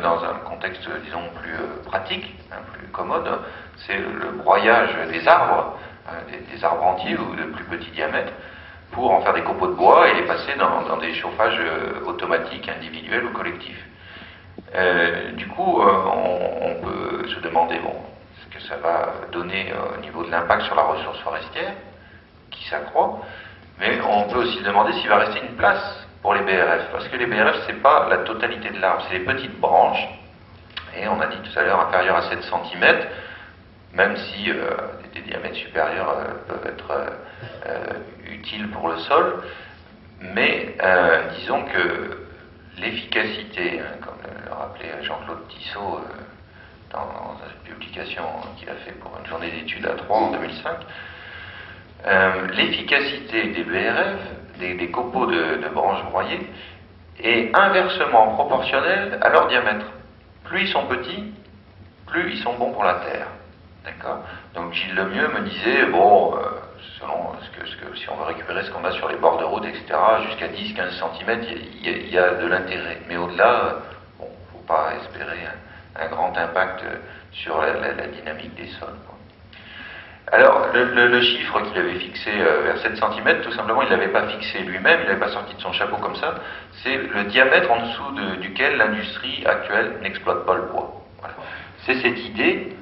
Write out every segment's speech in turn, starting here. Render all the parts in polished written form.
dans un contexte, disons, plus pratique, plus commode, c'est le broyage des arbres, des arbres entiers ou de plus petit diamètre, pour en faire des copeaux de bois et les passer dans des chauffages automatiques, individuels ou collectifs. Du coup, on peut se demander, bon, ce que ça va donner au niveau de l'impact sur la ressource forestière, qui s'accroît, mais on peut aussi se demander s'il va rester une place pour les BRF, parce que les BRF, c'est pas la totalité de l'arbre, c'est les petites branches, et on a dit tout à l'heure inférieures à 7 cm, même si des diamètres supérieurs peuvent être utiles pour le sol, mais disons que l'efficacité, comme le rappelait Jean-Claude Tissot dans une publication qu'il a fait pour une journée d'études à Troyes en 2005, l'efficacité des BRF, des copeaux de branches broyées, est inversement proportionnelle à leur diamètre. Plus ils sont petits, plus ils sont bons pour la terre. D'accord ? Donc Gilles Lemieux me disait, bon, selon si on veut récupérer ce qu'on a sur les bords de route, etc., jusqu'à 10-15 cm, il y a de l'intérêt. Mais au-delà, bon, il ne faut pas espérer un grand impact sur la dynamique des sols. Alors, le chiffre qu'il avait fixé vers 7 cm, tout simplement, il ne l'avait pas fixé lui-même, il n'avait pas sorti de son chapeau comme ça, c'est le diamètre en dessous duquel l'industrie actuelle n'exploite pas le bois. Voilà. C'est cette idée,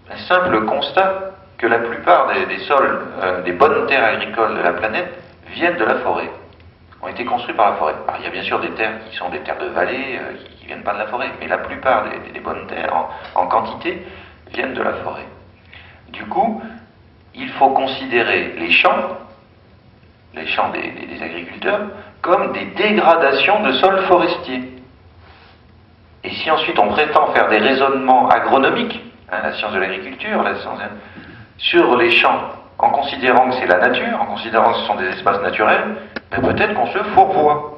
un simple constat, que la plupart des sols, des bonnes terres agricoles de la planète, viennent de la forêt, ont été construits par la forêt. Alors, il y a bien sûr des terres qui sont des terres de vallée, qui ne viennent pas de la forêt, mais la plupart des bonnes terres, en quantité, viennent de la forêt. Du coup, il faut considérer les champs des agriculteurs, comme des dégradations de sols forestiers. Et si ensuite on prétend faire des raisonnements agronomiques, la science de l'agriculture, sur les champs, en considérant que c'est la nature, en considérant que ce sont des espaces naturels, ben peut-être qu'on se fourvoie.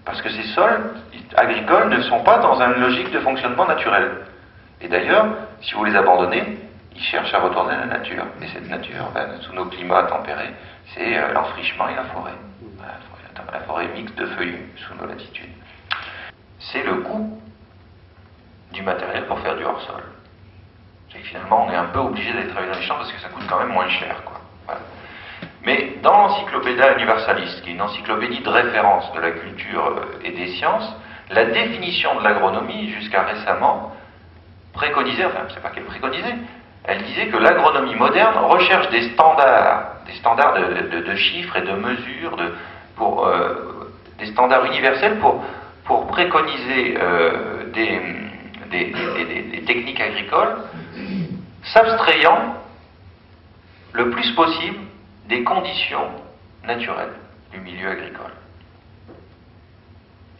Parce que ces sols agricoles ne sont pas dans une logique de fonctionnement naturel. Et d'ailleurs, si vous les abandonnez, ils cherchent à retourner à la nature. Et cette nature, sous nos climats tempérés, c'est l'enfrichement et la forêt. La forêt mixte de feuillus, sous nos latitudes. C'est le coût du matériel pour faire du hors-sol. C'est que finalement, on est un peu obligé d'aller travailler dans les champs parce que ça coûte quand même moins cher, quoi. Voilà. Mais dans l'Encyclopædia Universalis, qui est une encyclopédie de référence de la culture et des sciences, la définition de l'agronomie, jusqu'à récemment, préconisait, enfin, c'est pas qu'elle préconisait, elle disait que l'agronomie moderne recherche des standards de chiffres et de mesures, des standards universels pour préconiser des techniques agricoles, s'abstrayant le plus possible des conditions naturelles du milieu agricole.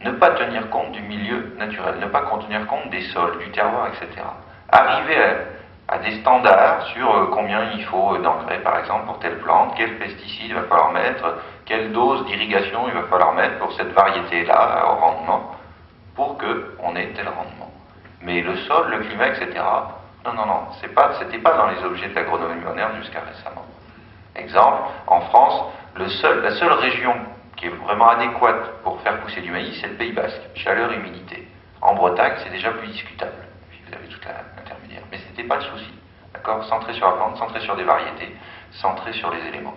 Ne pas tenir compte du milieu naturel, ne pas tenir compte des sols, du terroir, etc. Arriver à des standards sur combien il faut d'engrais, par exemple, pour telle plante, quels pesticides il va falloir mettre, quelle dose d'irrigation il va falloir mettre pour cette variété-là au rendement, pour qu'on ait tel rendement. Mais le sol, le climat, etc., non, c'était pas dans les objets de l'agronomie moderne jusqu'à récemment. Exemple, en France, la seule région qui est vraiment adéquate pour faire pousser du maïs, c'est le Pays Basque, chaleur, humidité. En Bretagne, c'est déjà plus discutable. Vous avez toute l'intermédiaire. Mais ce n'était pas le souci. D'accord ? Centré sur la plante, centré sur des variétés, centré sur les éléments.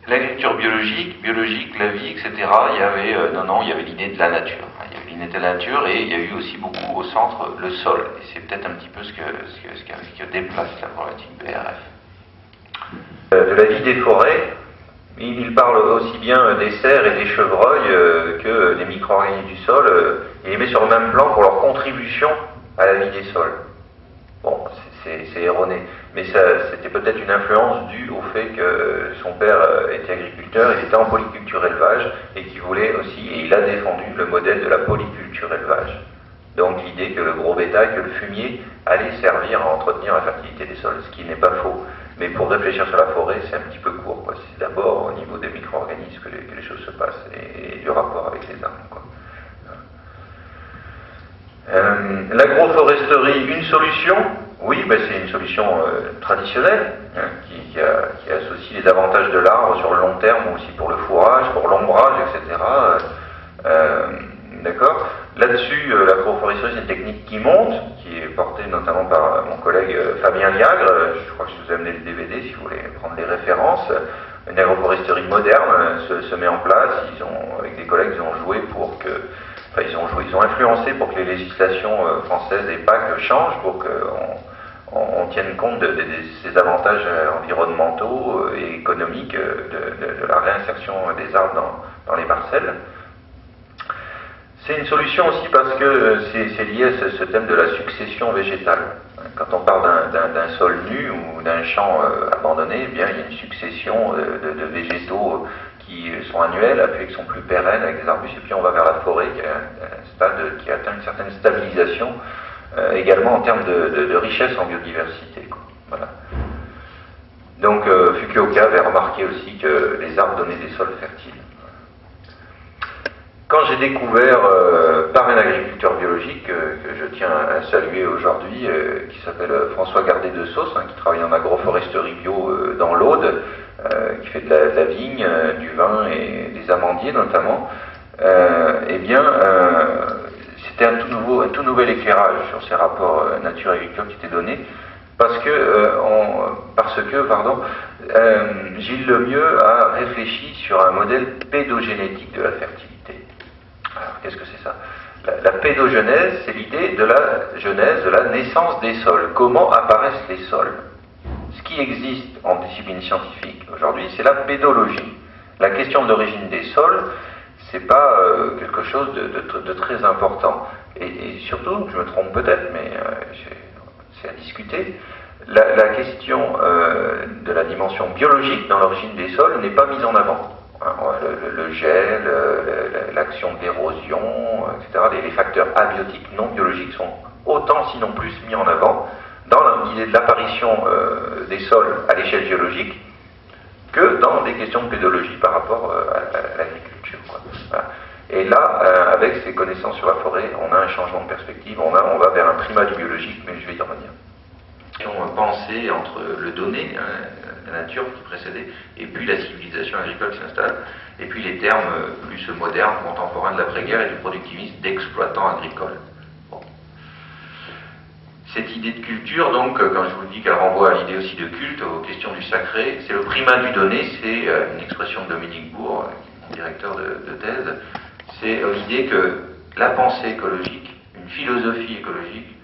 L'agriculture biologique, la vie, etc., il y avait l'idée de la nature. Il y avait l'idée de la nature et il y a eu aussi beaucoup au centre le sol. Et c'est peut-être un petit peu ce que déplace la problématique BRF. De la vie des forêts, il parle aussi bien des cerfs et des chevreuils que des micro-organismes du sol. Il les met sur le même plan pour leur contribution à la vie des sols. Bon, c'est erroné, mais c'était peut-être une influence due au fait que son père était agriculteur, il était en polyculture élevage, et qu'il voulait aussi, et il a défendu le modèle de la polyculture élevage. Donc l'idée que le gros bétail, que le fumier allait servir à entretenir la fertilité des sols, ce qui n'est pas faux. Mais pour réfléchir sur la forêt, c'est un petit peu court, quoi. C'est d'abord au niveau des micro-organismes que les choses se passent, et du rapport avec les arbres, quoi. L'agroforesterie, une solution? Oui, c'est une solution traditionnelle qui associe les avantages de l'arbre sur le long terme, aussi pour le fourrage, pour l'ombrage, etc. D'accord? Là-dessus, l'agroforesterie, c'est une technique qui monte, qui est portée notamment par mon collègue Fabien Liagre. Je crois que je vous ai amené le DVD si vous voulez prendre les références. Une agroforesterie moderne se met en place. Avec des collègues, ils ont joué pour que, enfin, ils ont influencé pour que les législations françaises et PAC changent, pour qu'on tienne compte de ces avantages environnementaux et économiques de la réinsertion des arbres dans les parcelles. C'est une solution aussi parce que c'est lié à ce thème de la succession végétale. Quand on parle d'un sol nu ou d'un champ abandonné, eh bien, il y a une succession de végétaux qui sont annuels, puis qui sont plus pérennes avec des arbustes, et puis on va vers la forêt, qui est un stade qui atteint une certaine stabilisation, également en termes de richesse en biodiversité. Voilà. Donc Fukuoka avait remarqué aussi que les arbres donnaient des sols fertiles. Quand j'ai découvert par un agriculteur biologique que je tiens à saluer aujourd'hui, qui s'appelle François Gardet de Sauce, qui travaille en agroforesterie bio dans l'Aude, qui fait de la vigne, du vin et des amandiers notamment, eh bien, c'était un tout nouvel éclairage sur ces rapports nature-agriculture qui étaient donnés, parce que Gilles Lemieux a réfléchi sur un modèle pédogénétique de la fertilité. Alors, qu'est-ce que c'est ça? La pédogenèse, c'est l'idée de la genèse, de la naissance des sols. Comment apparaissent les sols? Ce qui existe en discipline scientifique aujourd'hui, c'est la pédologie. La question de l'origine des sols, c'est pas quelque chose de très important. Et surtout, je me trompe peut-être, mais c'est à discuter, la question de la dimension biologique dans l'origine des sols n'est pas mise en avant. Le gel, l'action de l'érosion, etc., les facteurs abiotiques non biologiques sont autant, sinon plus, mis en avant dans l'idée de l'apparition des sols à l'échelle géologique que dans des questions de pédologie par rapport à l'agriculture. Voilà. Et là, avec ces connaissances sur la forêt, on a un changement de perspective, on va vers un primat du biologique, mais je vais y revenir. Pensée entre le donné, la nature qui précédait, et puis la civilisation agricole qui s'installe, et puis les termes plus modernes, contemporains de l'après-guerre et du productivisme d'exploitants agricoles. Bon. Cette idée de culture, donc, quand je vous dis qu'elle renvoie à l'idée aussi de culte, aux questions du sacré, c'est le primat du donné, c'est une expression de Dominique Bourg, mon directeur de thèse, c'est l'idée que la pensée écologique, une philosophie écologique,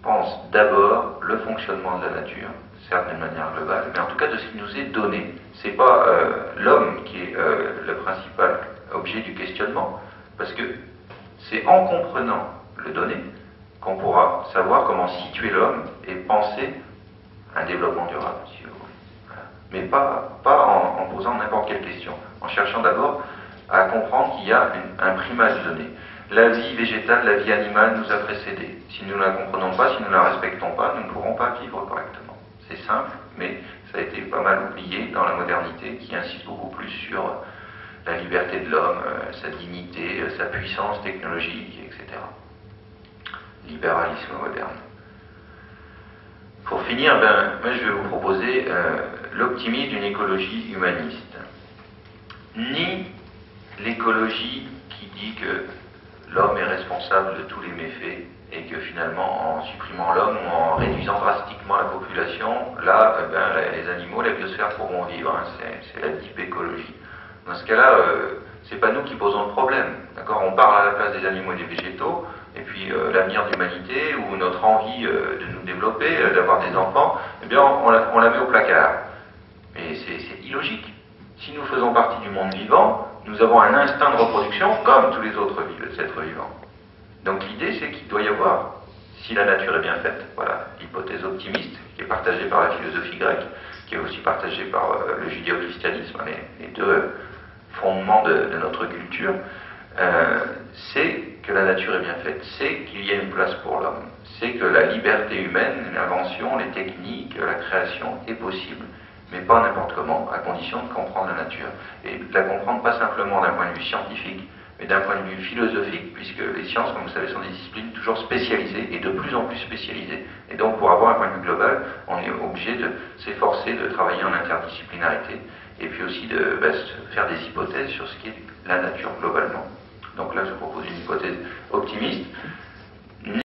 pense d'abord le fonctionnement de la nature, certes d'une manière globale, mais en tout cas de ce qui nous est donné. C'est pas l'homme qui est le principal objet du questionnement, parce que c'est en comprenant le donné qu'on pourra savoir comment situer l'homme et penser un développement durable, si vous voulez. Voilà. Mais pas en posant n'importe quelle question, en cherchant d'abord à comprendre qu'il y a un primat de données. La vie végétale, la vie animale nous a précédés. Si nous ne la comprenons pas, si nous ne la respectons pas, nous ne pourrons pas vivre correctement. C'est simple, mais ça a été pas mal oublié dans la modernité, qui insiste beaucoup plus sur la liberté de l'homme, sa dignité, sa puissance technologique, etc. Libéralisme moderne. Pour finir, moi je vais vous proposer l'optimisme d'une écologie humaniste. Ni l'écologie qui dit que l'homme est responsable de tous les méfaits et que finalement, en supprimant l'homme ou en réduisant drastiquement la population, là, les animaux, la biosphère pourront vivre. C'est la deep écologie. Dans ce cas-là, c'est pas nous qui posons le problème. D'accord ? On parle à la place des animaux et des végétaux, et puis l'avenir de l'humanité ou notre envie de nous développer, d'avoir des enfants, eh bien, on la met au placard. Mais c'est illogique. Si nous faisons partie du monde vivant, nous avons un instinct de reproduction comme tous les autres êtres vivants. Donc l'idée, c'est qu'il doit y avoir, si la nature est bien faite, voilà, l'hypothèse optimiste, qui est partagée par la philosophie grecque, qui est aussi partagée par le judéo-christianisme, les deux fondements de notre culture, c'est que la nature est bien faite, c'est qu'il y a une place pour l'homme, c'est que la liberté humaine, l'invention, les techniques, la création est possible, mais pas n'importe comment, à condition de comprendre la nature. Et de la comprendre pas simplement d'un point de vue scientifique, mais d'un point de vue philosophique, puisque les sciences, comme vous savez, sont des disciplines toujours spécialisées, et de plus en plus spécialisées. Et donc, pour avoir un point de vue global, on est obligé de s'efforcer de travailler en interdisciplinarité, et puis aussi de faire des hypothèses sur ce qu'est la nature globalement. donc là je propose une hypothèse optimiste,